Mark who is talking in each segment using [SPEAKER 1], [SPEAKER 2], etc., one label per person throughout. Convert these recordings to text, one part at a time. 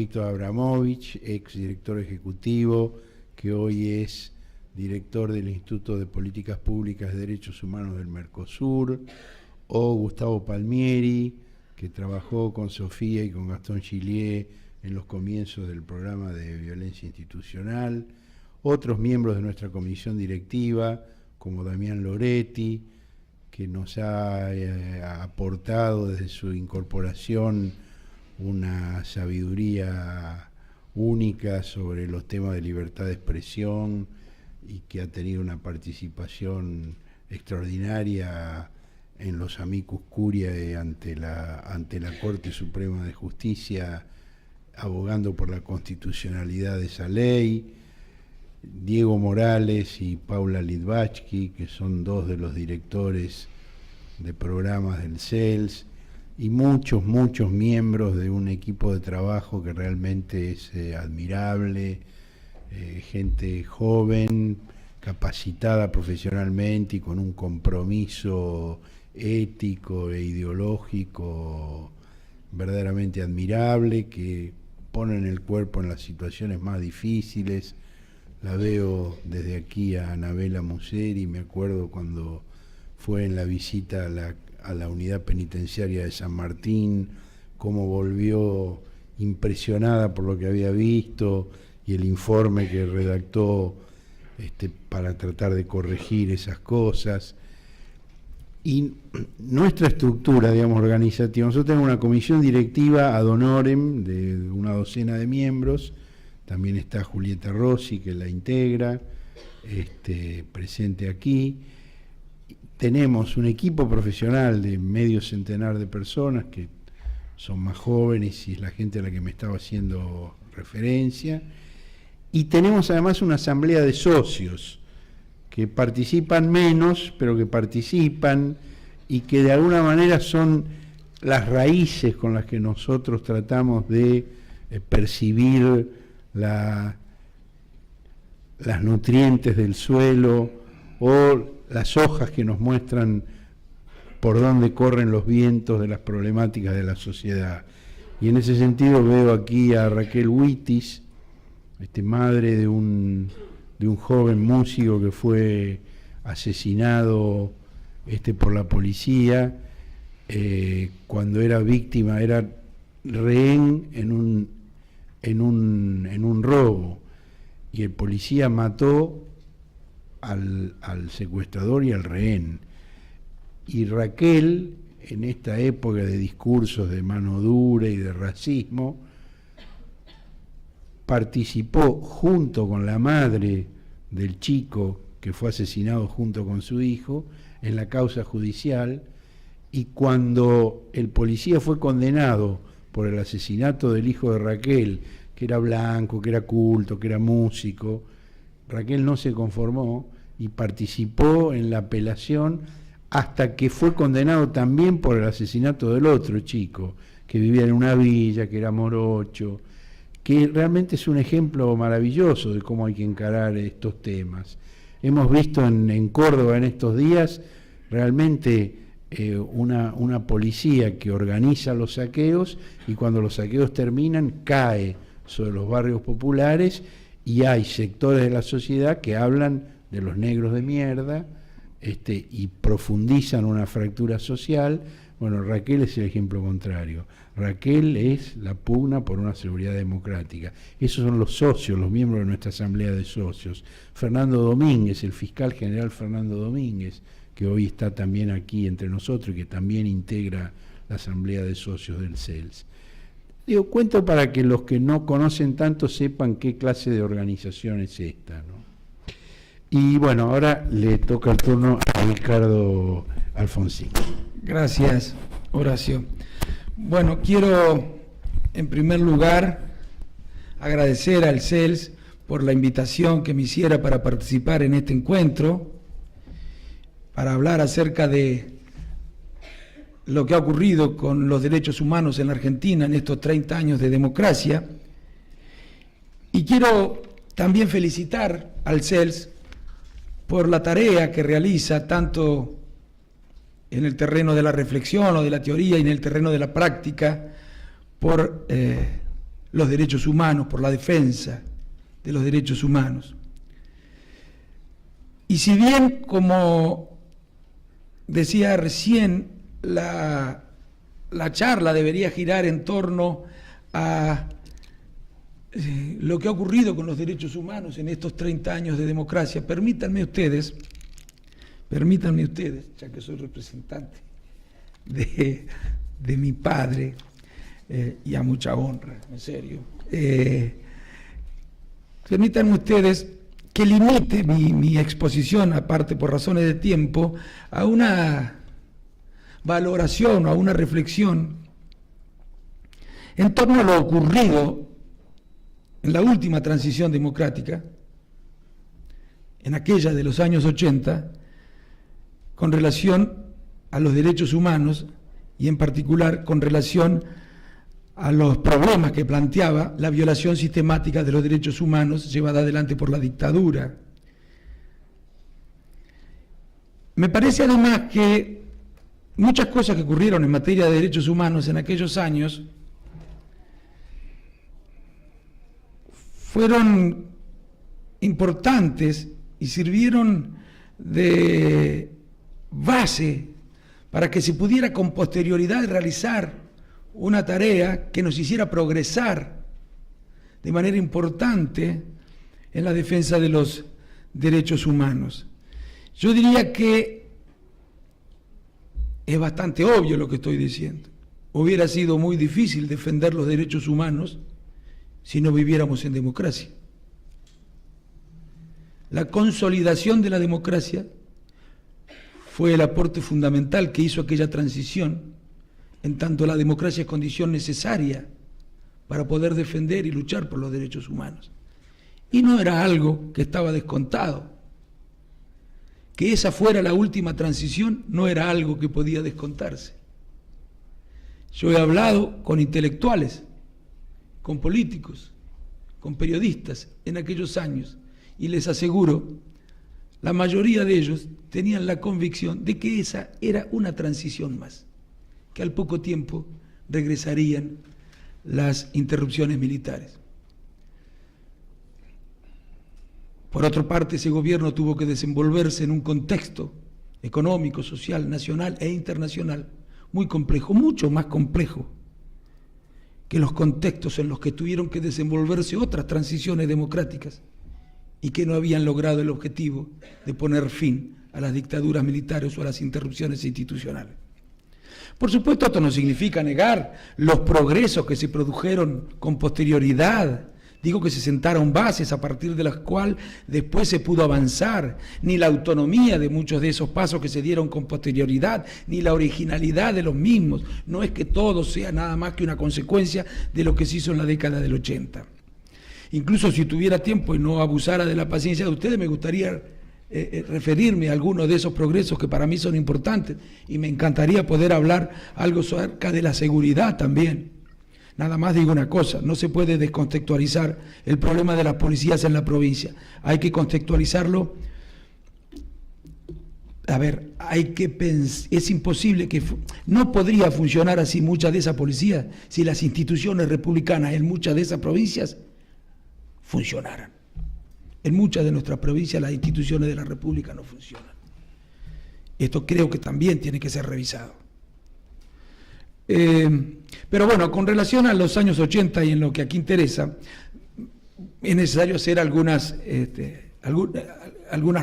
[SPEAKER 1] Víctor Abramovich, ex director ejecutivo, que hoy es director del Instituto de Políticas Públicas de Derechos Humanos del Mercosur, o Gustavo Palmieri, que trabajó con Sofía y con Gastón Gillier en los comienzos del programa de violencia institucional, otros miembros de nuestra comisión directiva, como Damián Loretti, que nos ha aportado desde su incorporación una sabiduría única sobre los temas de libertad de expresión y que ha tenido una participación extraordinaria en los amicus curiae ante la Corte Suprema de Justicia, abogando por la constitucionalidad de esa ley. Diego Morales y Paula Litvachky, que son dos de los directores de programas del CELS, y muchos miembros de un equipo de trabajo que realmente es admirable, gente joven, capacitada profesionalmente y con un compromiso ético e ideológico verdaderamente admirable, que ponen el cuerpo en las situaciones más difíciles. La veo desde aquí a Anabela Museri, me acuerdo cuando fue en la visita a la unidad penitenciaria de San Martín, cómo volvió impresionada por lo que había visto y el informe que redactó para tratar de corregir esas cosas. Y nuestra estructura, digamos, organizativa, nosotros tenemos una comisión directiva ad honorem de una docena de miembros. También está Julieta Rossi, que la integra, presente aquí. Tenemos un equipo profesional de medio centenar de personas que son más jóvenes y es la gente a la que me estaba haciendo referencia. Y tenemos además una asamblea de socios que participan menos, pero que participan y que de alguna manera son las raíces con las que nosotros tratamos de percibir las nutrientes del suelo o las hojas que nos muestran por dónde corren los vientos de las problemáticas de la sociedad. Y en ese sentido veo aquí a Raquel Wittis, madre de un joven músico que fue asesinado por la policía cuando era víctima, era rehén en un robo, y el policía mató al secuestrador y al rehén. Y Raquel, en esta época de discursos de mano dura y de racismo, participó junto con la madre del chico que fue asesinado junto con su hijo en la causa judicial, y cuando el policía fue condenado por el asesinato del hijo de Raquel, que era blanco, que era culto, que era músico, Raquel no se conformó y participó en la apelación hasta que fue condenado también por el asesinato del otro chico, que vivía en una villa, que era morocho, que realmente es un ejemplo maravilloso de cómo hay que encarar estos temas. Hemos visto en Córdoba en estos días realmente una policía que organiza los saqueos, y cuando los saqueos terminan cae sobre los barrios populares, y hay sectores de la sociedad que hablan de los negros de mierda y profundizan una fractura social. Bueno, Raquel es el ejemplo contrario. Raquel es la pugna por una seguridad democrática. Esos son los socios, los miembros de nuestra asamblea de socios. Fernando Domínguez, el fiscal general Fernando Domínguez, que hoy está también aquí entre nosotros y que también integra la asamblea de socios del CELS. Digo, cuento para que los que no conocen tanto sepan qué clase de organización es esta, ¿no? Y bueno, ahora le toca el turno a Ricardo Alfonsín.
[SPEAKER 2] Gracias, Horacio. Bueno, quiero en primer lugar agradecer al CELS por la invitación que me hiciera para participar en este encuentro, para hablar acerca de lo que ha ocurrido con los derechos humanos en la Argentina en estos 30 años de democracia. Y quiero también felicitar al CELS por la tarea que realiza tanto en el terreno de la reflexión o de la teoría y en el terreno de la práctica, por los derechos humanos, por la defensa de los derechos humanos. Y si bien, como decía recién, la charla debería girar en torno a lo que ha ocurrido con los derechos humanos en estos 30 años de democracia, permítanme ustedes, ya que soy representante de mi padre, y a mucha honra, en serio, permítanme ustedes que limite mi exposición, aparte por razones de tiempo, a una valoración, a una reflexión en torno a lo ocurrido en la última transición democrática, en aquella de los años 80, con relación a los derechos humanos y en particular con relación a los problemas que planteaba la violación sistemática de los derechos humanos llevada adelante por la dictadura. Me parece además que muchas cosas que ocurrieron en materia de derechos humanos en aquellos años fueron importantes y sirvieron de base para que se pudiera con posterioridad realizar una tarea que nos hiciera progresar de manera importante en la defensa de los derechos humanos. Yo diría que es bastante obvio lo que estoy diciendo. Hubiera sido muy difícil defender los derechos humanos si no viviéramos en democracia. La consolidación de la democracia fue el aporte fundamental que hizo aquella transición, en tanto la democracia es condición necesaria para poder defender y luchar por los derechos humanos. Y no era algo que estaba descontado. Que esa fuera la última transición no era algo que podía descontarse. Yo he hablado con intelectuales, con políticos, con periodistas en aquellos años, y les aseguro, la mayoría de ellos tenían la convicción de que esa era una transición más, que al poco tiempo regresarían las interrupciones militares. Por otra parte, ese gobierno tuvo que desenvolverse en un contexto económico, social, nacional e internacional muy complejo, mucho más complejo que los contextos en los que tuvieron que desenvolverse otras transiciones democráticas y que no habían logrado el objetivo de poner fin a las dictaduras militares o a las interrupciones institucionales. Por supuesto, esto no significa negar los progresos que se produjeron con posterioridad. Digo que se sentaron bases a partir de las cuales después se pudo avanzar, ni la autonomía de muchos de esos pasos que se dieron con posterioridad, ni la originalidad de los mismos. No es que todo sea nada más que una consecuencia de lo que se hizo en la década del 80. Incluso si tuviera tiempo y no abusara de la paciencia de ustedes, me gustaría referirme a algunos de esos progresos que para mí son importantes, y me encantaría poder hablar algo acerca de la seguridad también. Nada más digo una cosa, no se puede descontextualizar el problema de las policías en la provincia. Hay que contextualizarlo. A ver, es imposible no podría funcionar así muchas de esas policías si las instituciones republicanas en muchas de esas provincias funcionaran. En muchas de nuestras provincias las instituciones de la República no funcionan. Esto creo que también tiene que ser revisado. Pero bueno, con relación a los años 80 y en lo que aquí interesa, es necesario hacer algunas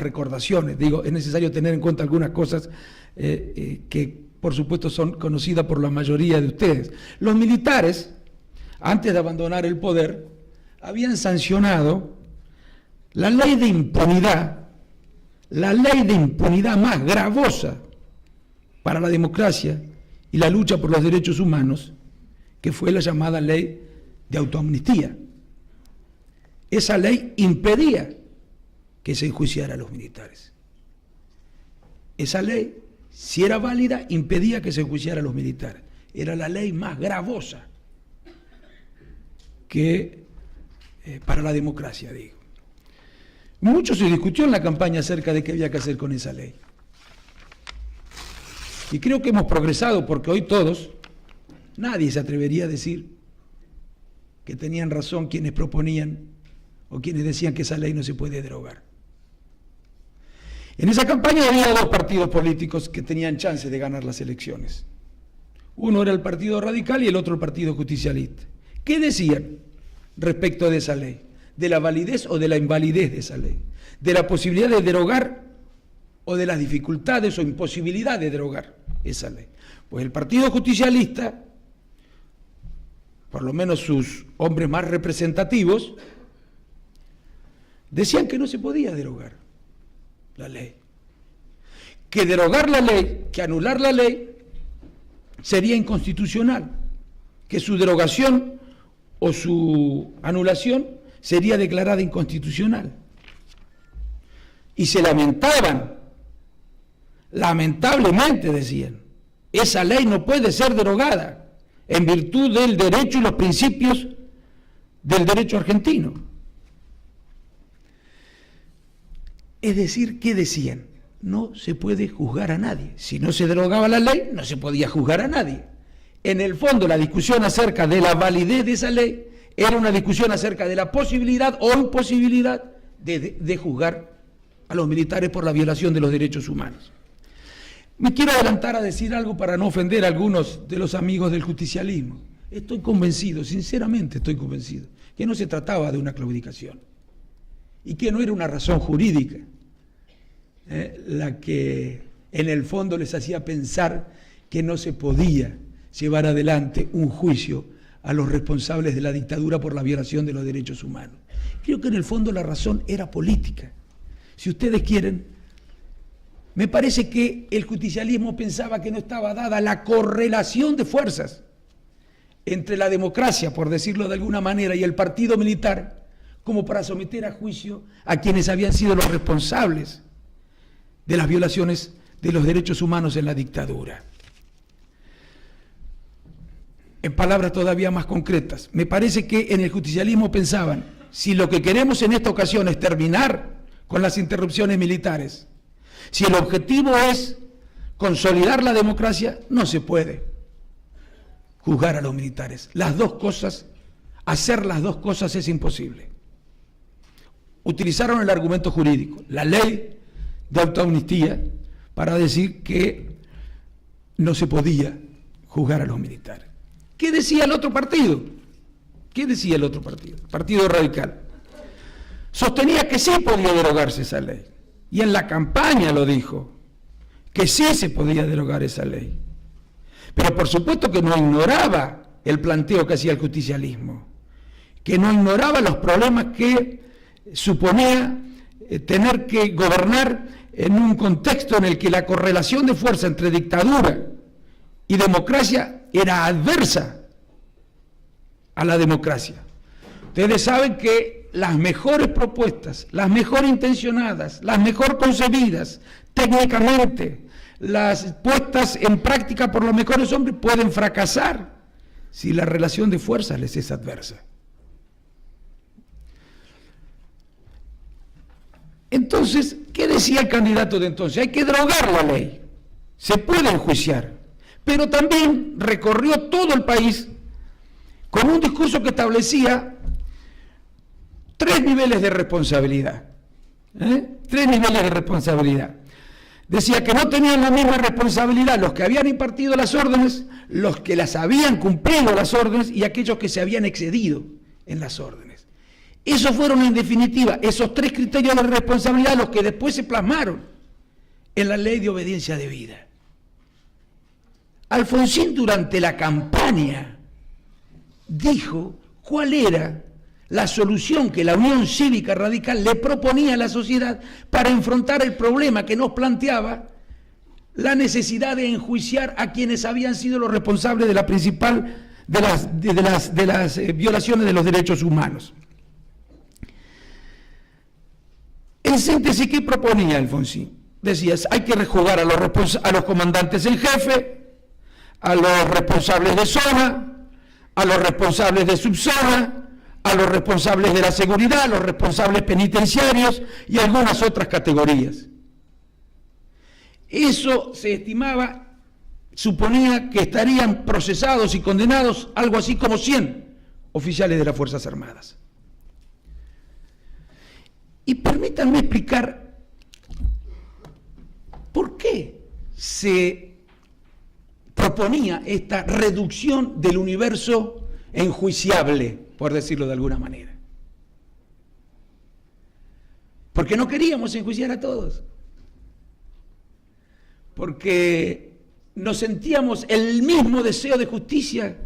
[SPEAKER 2] recordaciones. Digo, es necesario tener en cuenta algunas cosas que por supuesto son conocidas por la mayoría de ustedes. Los militares, antes de abandonar el poder, habían sancionado la ley de impunidad más gravosa para la democracia y la lucha por los derechos humanos, que fue la llamada ley de autoamnistía. Esa ley impedía que se enjuiciara a los militares. Esa ley, si era válida, impedía que se enjuiciara a los militares. Era la ley más gravosa que para la democracia, digo. Mucho se discutió en la campaña acerca de qué había que hacer con esa ley. Y creo que hemos progresado porque hoy todos, nadie se atrevería a decir que tenían razón quienes proponían o quienes decían que esa ley no se puede derogar. En esa campaña había dos partidos políticos que tenían chance de ganar las elecciones. Uno era el Partido Radical y el otro el Partido Justicialista. ¿Qué decían respecto de esa ley? ¿De la validez o de la invalidez de esa ley? ¿De la posibilidad de derogar o de las dificultades o imposibilidad de derogar esa ley? Pues el Partido Justicialista, por lo menos sus hombres más representativos, decían que no se podía derogar la ley. Que derogar la ley, que anular la ley, sería inconstitucional. Que su derogación o su anulación sería declarada inconstitucional. Y se lamentaban, lamentablemente decían, esa ley no puede ser derogada en virtud del derecho y los principios del derecho argentino. Es decir, ¿qué decían? No se puede juzgar a nadie. Si no se derogaba la ley, no se podía juzgar a nadie. En el fondo, la discusión acerca de la validez de esa ley era una discusión acerca de la posibilidad o imposibilidad de juzgar a los militares por la violación de los derechos humanos. Me quiero adelantar a decir algo para no ofender a algunos de los amigos del justicialismo. Estoy convencido, sinceramente estoy convencido, que no se trataba de una claudicación y que no era una razón jurídica la que en el fondo les hacía pensar que no se podía llevar adelante un juicio a los responsables de la dictadura por la violación de los derechos humanos. Creo que en el fondo la razón era política. Si ustedes quieren, me parece que el justicialismo pensaba que no estaba dada la correlación de fuerzas entre la democracia, por decirlo de alguna manera, y el partido militar, como para someter a juicio a quienes habían sido los responsables de las violaciones de los derechos humanos en la dictadura. En palabras todavía más concretas, me parece que en el justicialismo pensaban, si lo que queremos en esta ocasión es terminar con las interrupciones militares, si el objetivo es consolidar la democracia, no se puede juzgar a los militares. Las dos cosas, hacer las dos cosas es imposible. Utilizaron el argumento jurídico, la ley de autoamnistía, para decir que no se podía juzgar a los militares. ¿Qué decía el otro partido? ¿Qué decía el otro partido? El Partido Radical. Sostenía que sí podía derogarse esa ley. Y en la campaña lo dijo, que sí se podía derogar esa ley. Pero por supuesto que no ignoraba el planteo que hacía el justicialismo, que no ignoraba los problemas que suponía tener que gobernar en un contexto en el que la correlación de fuerza entre dictadura y democracia era adversa a la democracia. Ustedes saben que las mejores propuestas, las mejor intencionadas, las mejor concebidas técnicamente, las puestas en práctica por los mejores hombres, pueden fracasar si la relación de fuerzas les es adversa. Entonces, ¿qué decía el candidato de entonces? Hay que derogar la ley, se puede enjuiciar, pero también recorrió todo el país con un discurso que establecía 3 niveles de responsabilidad. 3 niveles de responsabilidad. Decía que no tenían la misma responsabilidad los que habían impartido las órdenes, los que las habían cumplido las órdenes y aquellos que se habían excedido en las órdenes. Esos fueron, en definitiva, esos 3 criterios de responsabilidad los que después se plasmaron en la ley de obediencia debida. Alfonsín, durante la campaña, dijo cuál era la solución que la Unión Cívica Radical le proponía a la sociedad para enfrentar el problema que nos planteaba la necesidad de enjuiciar a quienes habían sido los responsables de la principal de las violaciones de los derechos humanos. En síntesis, ¿qué proponía Alfonsín? Decía, hay que rejuzgar a los comandantes en jefe, a los responsables de zona, a los responsables de subzona, a los responsables de la seguridad, a los responsables penitenciarios y algunas otras categorías. Eso se estimaba, suponía que estarían procesados y condenados algo así como 100 oficiales de las Fuerzas Armadas. Y permítanme explicar por qué se proponía esta reducción del universo enjuiciable, por decirlo de alguna manera. Porque no queríamos enjuiciar a todos. Porque nos sentíamos el mismo deseo de justicia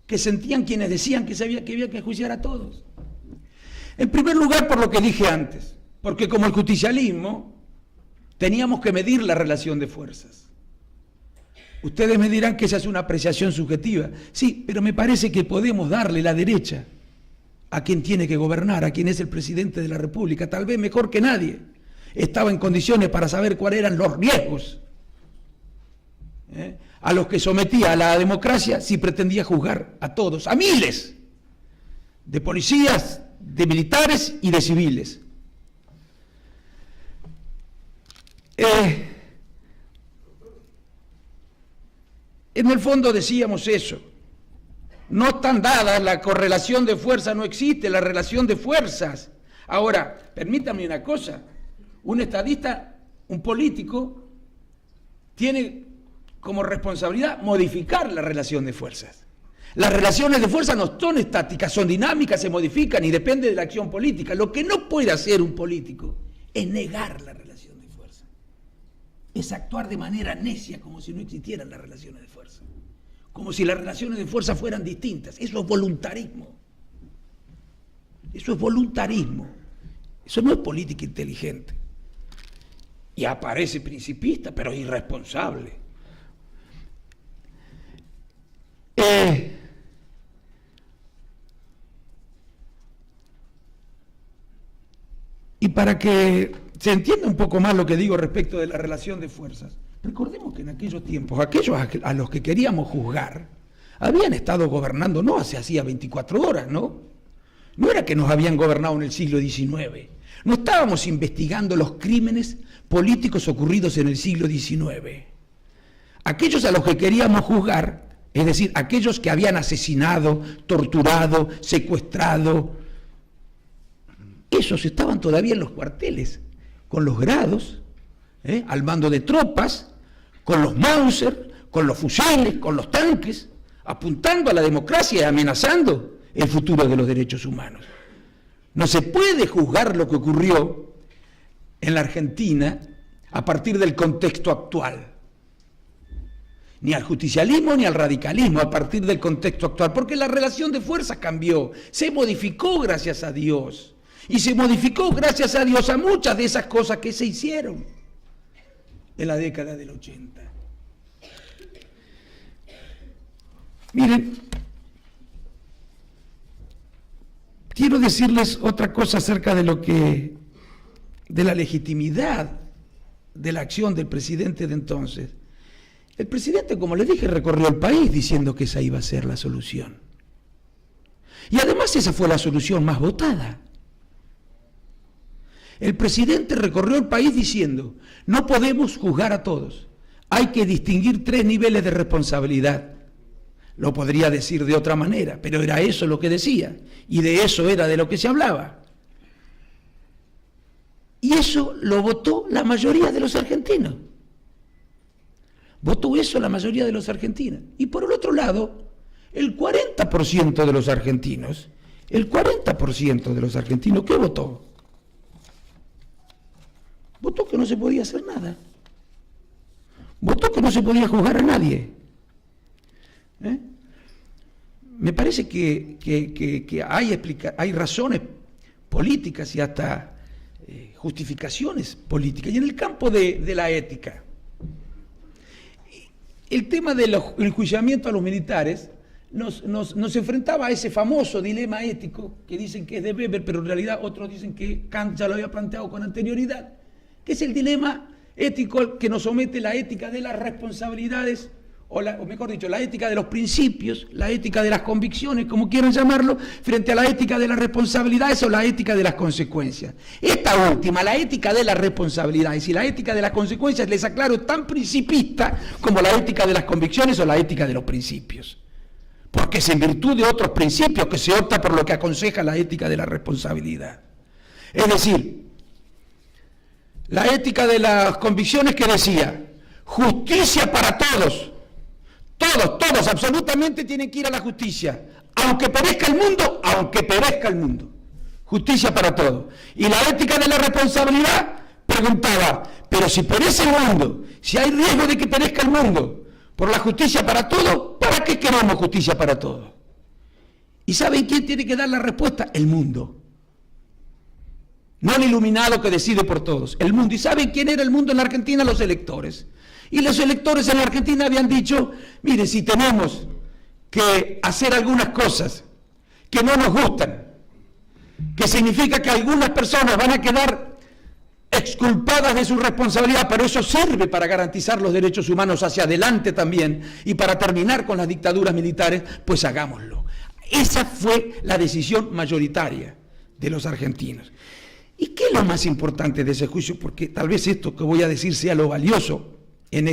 [SPEAKER 2] que sentían quienes decían que había que enjuiciar a todos. En primer lugar, por lo que dije antes, porque como el justicialismo teníamos que medir la relación de fuerzas. Ustedes me dirán que esa es una apreciación subjetiva. Sí, pero me parece que podemos darle la derecha a quien tiene que gobernar, a quien es el presidente de la República, tal vez mejor que nadie. Estaba en condiciones para saber cuáles eran los riesgos a los que sometía a la democracia si pretendía juzgar a todos, a miles de policías, de militares y de civiles. En el fondo decíamos eso. No están dadas, la correlación de fuerzas no existe, la relación de fuerzas. Ahora, permítanme una cosa, un estadista, un político, tiene como responsabilidad modificar la relación de fuerzas. Las relaciones de fuerza no son estáticas, son dinámicas, se modifican y depende de la acción política. Lo que no puede hacer un político es negar la relación de fuerza. Es actuar de manera necia, como si no existieran las relaciones de fuerza. Como si las relaciones de fuerza fueran distintas. Eso es voluntarismo. Eso es voluntarismo. Eso no es política inteligente. Y aparece principista, pero irresponsable. Y para que se entienda un poco más lo que digo respecto de la relación de fuerzas, recordemos que en aquellos tiempos, aquellos a los que queríamos juzgar, habían estado gobernando no hace hacía 24 horas, ¿no? No era que nos habían gobernado en el siglo XIX. No estábamos investigando los crímenes políticos ocurridos en el siglo XIX. Aquellos a los que queríamos juzgar, es decir, aquellos que habían asesinado, torturado, secuestrado, esos estaban todavía en los cuarteles, con los grados, al mando de tropas, con los Mauser, con los fusiles, con los tanques, apuntando a la democracia y amenazando el futuro de los derechos humanos. No se puede juzgar lo que ocurrió en la Argentina a partir del contexto actual. Ni al justicialismo ni al radicalismo a partir del contexto actual, porque la relación de fuerzas cambió, se modificó gracias a Dios. Y se modificó gracias a Dios a muchas de esas cosas que se hicieron en la década del 80. Miren, quiero decirles otra cosa acerca de la legitimidad de la acción del presidente de entonces. El presidente, como les dije, recorrió el país diciendo que esa iba a ser la solución. Y además esa fue la solución más votada. El presidente recorrió el país diciendo, no podemos juzgar a todos, hay que distinguir 3 niveles de responsabilidad. Lo podría decir de otra manera, pero era eso lo que decía, y de eso era de lo que se hablaba. Y eso lo votó la mayoría de los argentinos. Votó eso la mayoría de los argentinos. Y por el otro lado, el 40% de los argentinos, ¿qué votó? Votó que no se podía hacer nada. Votó que no se podía juzgar a nadie. Me parece que hay razones políticas y hasta justificaciones políticas. Y en el campo de la ética, el tema del enjuiciamiento a los militares nos enfrentaba a ese famoso dilema ético que dicen que es de Weber, pero en realidad otros dicen que Kant ya lo había planteado con anterioridad, que es el dilema ético que nos somete la ética de las responsabilidades, o mejor dicho, la ética de los principios, la ética de las convicciones, como quieran llamarlo, frente a la ética de las responsabilidades o la ética de las consecuencias. Esta última, la ética de las responsabilidades y la ética de las consecuencias, les aclaro, es tan principista como la ética de las convicciones o la ética de los principios. porque es en virtud de otros principios que se opta por lo que aconseja la ética de la responsabilidad. Es decir, la ética de las convicciones que decía, justicia para todos, todos absolutamente tienen que ir a la justicia, aunque perezca el mundo, justicia para todos. Y la ética de la responsabilidad preguntaba, pero si perece el mundo, si hay riesgo de que perezca el mundo por la justicia para todos, ¿para qué queremos justicia para todos? ¿Y saben quién tiene que dar la respuesta? El mundo. No el iluminado que decide por todos, el mundo. ¿Y saben quién era el mundo en la Argentina? Los electores. Y los electores en la Argentina habían dicho, mire, si tenemos que hacer algunas cosas que no nos gustan, que significa que algunas personas van a quedar exculpadas de su responsabilidad, pero eso sirve para garantizar los derechos humanos hacia adelante también y para terminar con las dictaduras militares, pues hagámoslo. Esa fue la decisión mayoritaria de los argentinos. ¿Y qué es lo más importante de ese juicio? Porque tal vez esto que voy a decir sea lo valioso en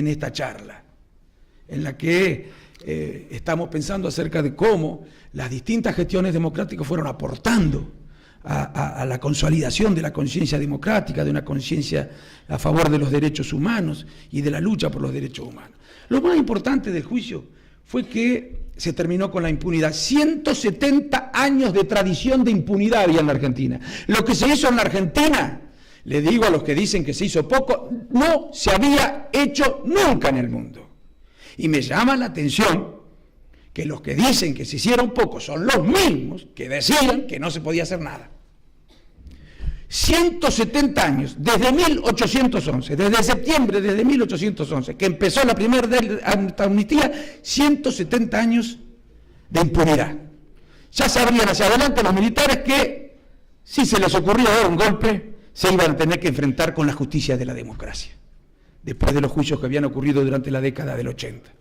[SPEAKER 2] esta charla, en la que estamos pensando acerca de cómo las distintas gestiones democráticas fueron aportando a la consolidación de la conciencia democrática, de una conciencia a favor de los derechos humanos y de la lucha por los derechos humanos. Lo más importante del juicio fue que se terminó con la impunidad. 170 años de tradición de impunidad había en la Argentina. Lo que se hizo en la Argentina, le digo a los que dicen que se hizo poco, no se había hecho nunca en el mundo. Y me llama la atención que los que dicen que se hicieron poco son los mismos que decían que no se podía hacer nada. 170 años, desde 1811, desde septiembre de 1811, que empezó la primera amnistía, 170 años de impunidad. Ya sabrían hacia adelante los militares que, si se les ocurría dar un golpe, se iban a tener que enfrentar con la justicia de la democracia, después de los juicios que habían ocurrido durante la década del 80.